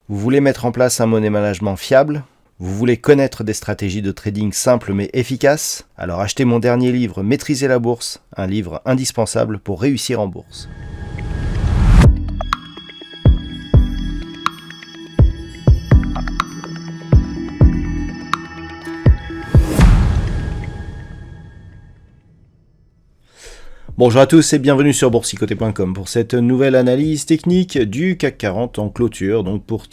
Vous voulez mettre en place un money management fiable ? Vous voulez connaître des stratégies de trading simples mais efficaces ? Alors achetez mon dernier livre, Maîtriser la bourse, un livre indispensable pour réussir en bourse. Bonjour à tous et bienvenue sur boursicoté.com pour cette nouvelle analyse technique du CAC 40 en clôture, donc pour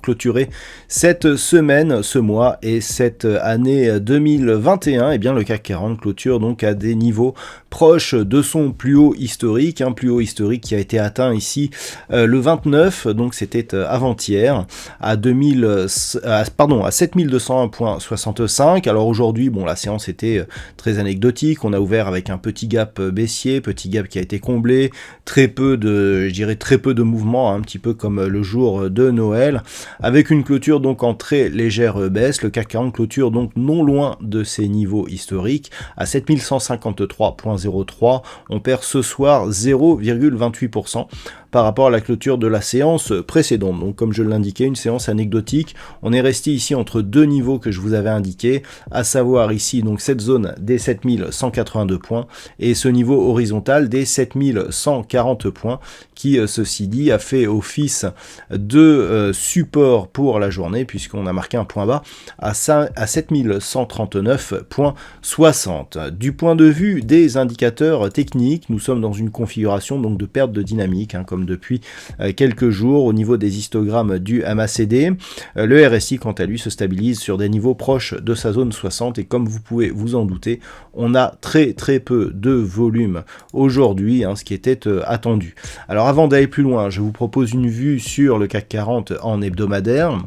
clôturer cette semaine, ce mois et cette année 2021, et bien le CAC 40 clôture donc à des niveaux proches de son plus haut historique, un plus haut historique qui a été atteint ici le 29, donc c'était avant-hier, à 7201,65. Alors aujourd'hui, bon, la séance était très anecdotique, on a ouvert avec un petit gap baissier, petit gap qui a été comblé, très peu de mouvements, un petit peu comme le jour de Noël, avec une clôture donc en très légère baisse. Le CAC 40 clôture donc non loin de ses niveaux historiques à 7153,03. On perd ce soir 0,28% par rapport à la clôture de la séance précédente. Donc comme je l'indiquais, une séance anecdotique. On est resté ici entre deux niveaux que je vous avais indiqués, à savoir ici donc cette zone des 7182 points et ce niveau horizontal des 7140 points qui, ceci dit, a fait office de support pour la journée puisqu'on a marqué un point bas à 7139,60. Du point de vue des indicateurs techniques, nous sommes dans une configuration donc de perte de dynamique, comme depuis quelques jours au niveau des histogrammes du MACD. Le RSI, quant à lui, se stabilise sur des niveaux proches de sa zone 60 et comme vous pouvez vous en douter, on a très peu de volume aujourd'hui, ce qui était attendu. Alors avant d'aller plus loin, je vous propose une vue sur le CAC 40 en hebdomadaire.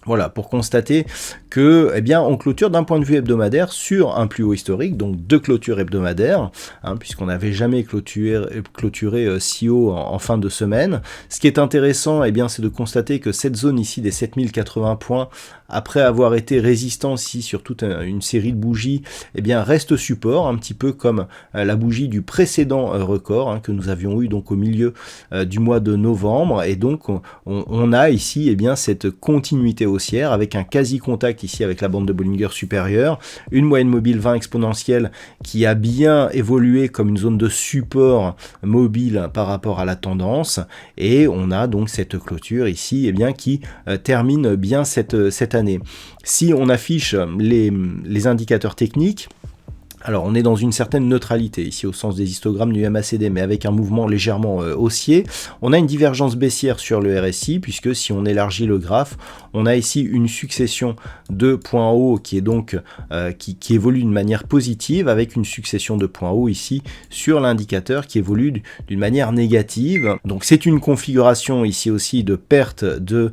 Voilà, pour constater que, on clôture d'un point de vue hebdomadaire sur un plus haut historique, donc deux clôtures hebdomadaires, puisqu'on n'avait jamais clôturé si haut en fin de semaine. Ce qui est intéressant, c'est de constater que cette zone ici des 7080 points, après avoir été résistant ici sur toute une série de bougies, reste support, un petit peu comme la bougie du précédent record que nous avions eu donc au milieu du mois de novembre, et donc on a ici cette continuité haussière avec un quasi-contact ici avec la bande de Bollinger supérieure, une moyenne mobile 20 exponentielle qui a bien évolué comme une zone de support mobile par rapport à la tendance, et on a donc cette clôture ici qui termine bien cette année. Si on affiche les indicateurs techniques, alors on est dans une certaine neutralité ici au sens des histogrammes du MACD, mais avec un mouvement légèrement haussier. On a une divergence baissière sur le RSI, puisque si on élargit le graphe, on a ici une succession de points hauts qui est donc qui évolue d'une manière positive, avec une succession de points hauts ici sur l'indicateur qui évolue d'une manière négative. Donc c'est une configuration ici aussi de perte de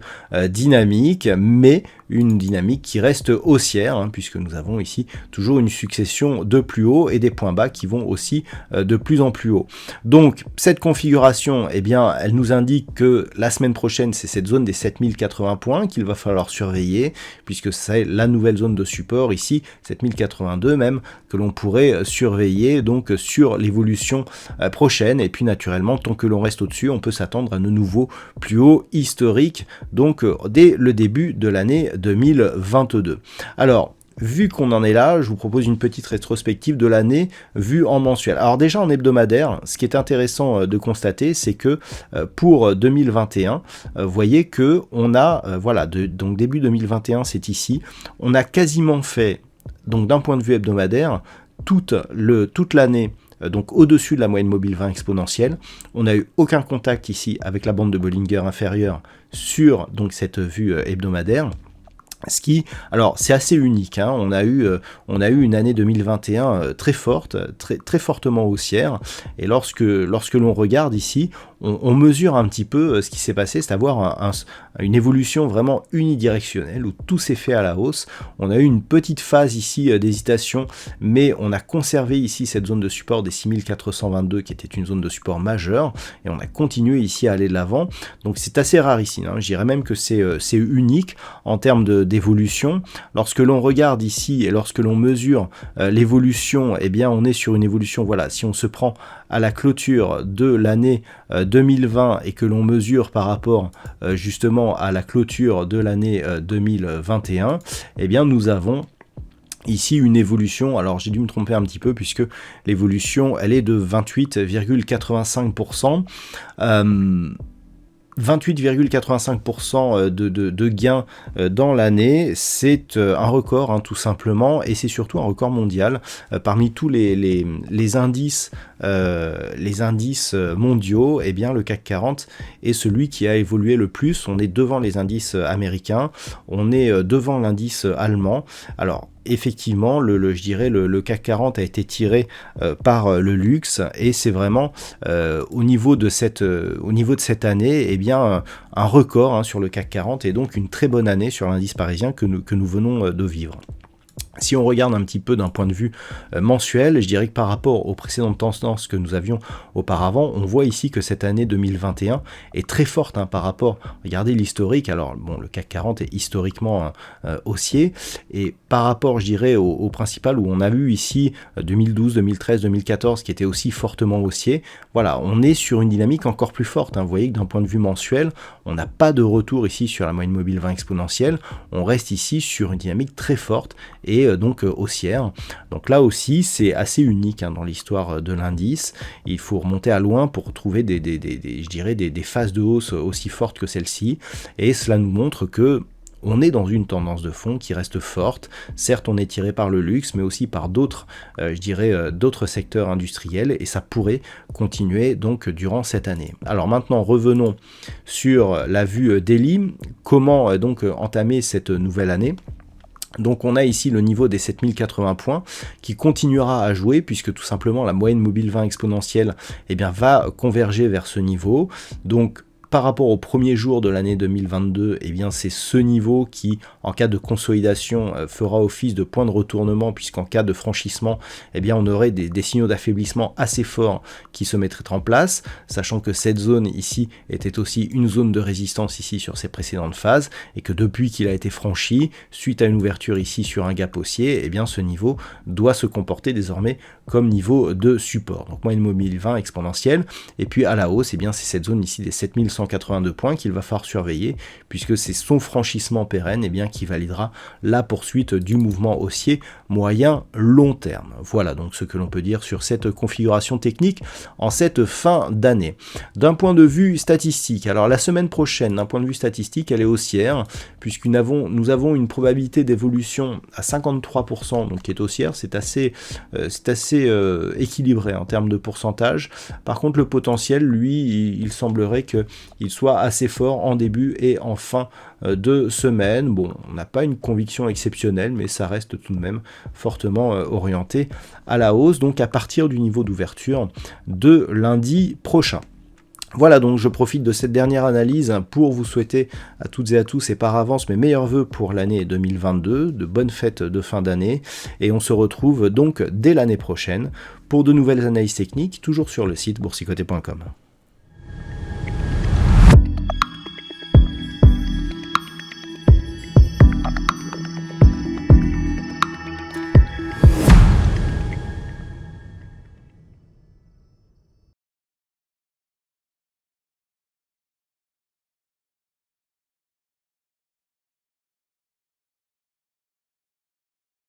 dynamique, mais une dynamique qui reste haussière, puisque nous avons ici toujours une succession de plus haut et des points bas qui vont aussi de plus en plus haut. Donc cette configuration, elle nous indique que la semaine prochaine, c'est cette zone des 7080 points qu'il va falloir surveiller, puisque c'est la nouvelle zone de support ici, 7082 même, que l'on pourrait surveiller donc sur l'évolution prochaine. Et puis naturellement, tant que l'on reste au-dessus, on peut s'attendre à de nouveaux plus hauts historiques, donc dès le début de l'année 2022. Alors, vu qu'on en est là, je vous propose une petite rétrospective de l'année vue en mensuel. Alors déjà en hebdomadaire, ce qui est intéressant de constater, c'est que pour 2021, vous voyez que on a, donc début 2021, c'est ici, on a quasiment fait, donc d'un point de vue hebdomadaire, toute l'année, donc au-dessus de la moyenne mobile 20 exponentielle. On n'a eu aucun contact ici avec la bande de Bollinger inférieure sur donc cette vue hebdomadaire. Ce qui, alors c'est assez unique, on a eu une année 2021 très forte, très fortement haussière, et lorsque l'on regarde ici, on mesure un petit peu ce qui s'est passé, c'est avoir une évolution vraiment unidirectionnelle où tout s'est fait à la hausse. On a eu une petite phase ici d'hésitation, mais on a conservé ici cette zone de support des 6422 qui était une zone de support majeure, et on a continué ici à aller de l'avant. Donc c'est assez rare ici, hein. Je dirais même que c'est unique en termes d'évolution. Lorsque l'on regarde ici et lorsque l'on mesure l'évolution, eh bien on est sur une évolution, voilà, si on se prend à la clôture de l'année 2020 et que l'on mesure par rapport justement à la clôture de l'année 2021, eh bien nous avons ici une évolution, alors j'ai dû me tromper un petit peu puisque l'évolution elle est de 28,85%. 28,85% de gains dans l'année, c'est un record, hein, tout simplement, et c'est surtout un record mondial. Parmi tous les indices mondiaux, eh bien le CAC 40 est celui qui a évolué le plus. On est devant les indices américains, on est devant l'indice allemand. Alors effectivement, je dirais le CAC 40 a été tiré par le luxe, et c'est vraiment au niveau de cette année, eh bien un record, hein, sur le CAC 40, et donc une très bonne année sur l'indice parisien que nous venons de vivre. Si on regarde un petit peu d'un point de vue mensuel, je dirais que par rapport aux précédentes tendances que nous avions auparavant, on voit ici que cette année 2021 est très forte, hein, par rapport, regardez l'historique, alors bon, le CAC 40 est historiquement haussier, et par rapport, je dirais, au principal où on a vu ici 2012, 2013, 2014 qui était aussi fortement haussier, voilà, on est sur une dynamique encore plus forte, hein. Vous voyez que d'un point de vue mensuel, on n'a pas de retour ici sur la moyenne mobile 20 exponentielle, on reste ici sur une dynamique très forte, et donc haussière. Donc là aussi c'est assez unique, hein, dans l'histoire de l'indice. Il faut remonter à loin pour trouver je dirais des phases de hausse aussi fortes que celle-ci, et cela nous montre que on est dans une tendance de fond qui reste forte. Certes, on est tiré par le luxe, mais aussi par d'autres, d'autres secteurs industriels, et ça pourrait continuer donc durant cette année. Alors maintenant, revenons sur la vue daily. Comment donc entamer cette nouvelle année ? Donc on a ici le niveau des 7080 points qui continuera à jouer, puisque tout simplement la moyenne mobile 20 exponentielle, eh bien, va converger vers ce niveau. Donc par rapport au premier jour de l'année 2022, eh bien c'est ce niveau qui, en cas de consolidation, fera office de point de retournement, puisqu'en cas de franchissement, eh bien on aurait des signaux d'affaiblissement assez forts qui se mettraient en place, sachant que cette zone ici était aussi une zone de résistance ici sur ces précédentes phases, et que depuis qu'il a été franchi, suite à une ouverture ici sur un gap haussier, eh bien ce niveau doit se comporter désormais comme niveau de support. Donc moyenne mobile 20 exponentielle, et puis à la hausse, eh bien c'est cette zone ici des 7182 points qu'il va falloir surveiller, puisque c'est son franchissement pérenne, eh bien, qui validera la poursuite du mouvement haussier moyen long terme. Voilà donc ce que l'on peut dire sur cette configuration technique en cette fin d'année. D'un point de vue statistique, alors la semaine prochaine, d'un point de vue statistique, elle est haussière, puisque nous avons une probabilité d'évolution à 53%, donc qui est haussière. C'est assez équilibré en termes de pourcentage. Par contre, le potentiel, lui, il semblerait qu'il soit assez fort en début et en fin de semaine. Bon, on n'a pas une conviction exceptionnelle, mais ça reste tout de même fortement orienté à la hausse, donc à partir du niveau d'ouverture de lundi prochain. Voilà, donc je profite de cette dernière analyse pour vous souhaiter à toutes et à tous, et par avance, mes meilleurs vœux pour l'année 2022, de bonnes fêtes de fin d'année, et on se retrouve donc dès l'année prochaine pour de nouvelles analyses techniques, toujours sur le site boursicoté.com.